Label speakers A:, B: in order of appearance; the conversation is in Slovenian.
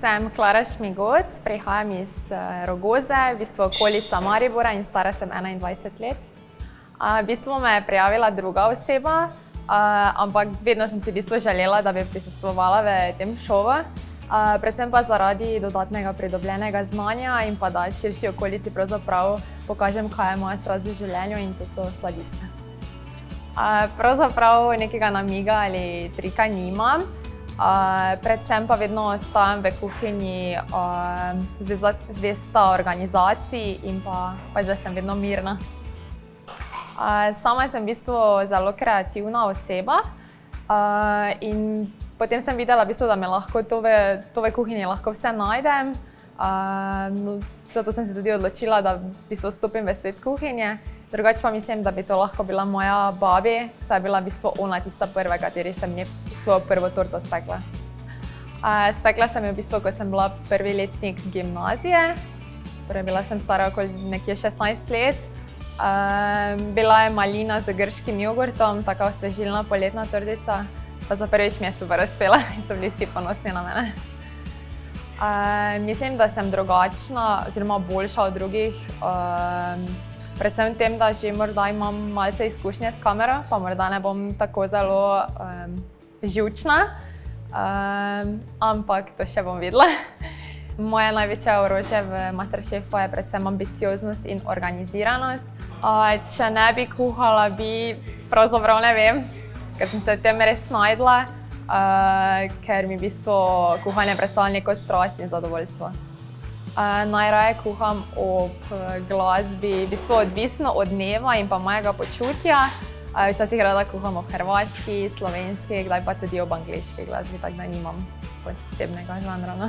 A: Sem Klara Šmigoc, prihajam iz Rogoze, v bistvu okolica Maribora in stara sem 21 let. V bistvu me je prijavila druga oseba, ampak vedno sem si v bistvu želela, da bi prisostvovala v tem šovu. Predvsem pa zaradi dodatnega pridobljenega znanja in pa da širši okolici pravzaprav pokažem, kaj je moja strast v življenju, in to so sladice. Pravzaprav nekega namiga ali trika nimam. Predvsem pa vedno ostajam v kuhinji zvesta organizaciji in pa da sem vedno mirna. Sama sem v bistvu zelo kreativna oseba in potem sem videla, da me lahko to v kuhinji lahko vse najdem. Zato sem se tudi odločila, da v bistvu stopim v svet kuhinje. Drugače pa mislim, da bi to lahko bila moja babi, saj je bila v bistvu ona tista prva, kateri sem svojo prvo torto spekla. Spekla sem jo v bistvu, ko sem bila prvi letnik gimnazije, torej bila sem stara okoli nekje 16 let. Bila je malina z grškim jogurtom, taka osvežilna poletna tortica, pa za prvič mi je super uspela in so bili vsi ponosni na mene. Mislim, da sem drugačna oziroma boljša od drugih, predvsem v tem, da že morda imam malce izkušnje s kamero, pa morda ne bom tako zelo živčna, ampak to še bom videla. Moje največje orožje v Masterchefu je predvsem ambicioznost in organiziranost. Če ne bi kuhala, pravzaprav ne vem, ker sem se v tem res našla, ker mi v bistvu kuhanje predstavlja neko strast in zadovoljstvo. Najraje kuham ob glasbi, v bistvu odvisno od dneva in pa mojega počutja. Včasih rada kuham ob hrvaški, slovenski, kdaj pa tudi ob angleški glasbi, tako da nimam posebnega žanra.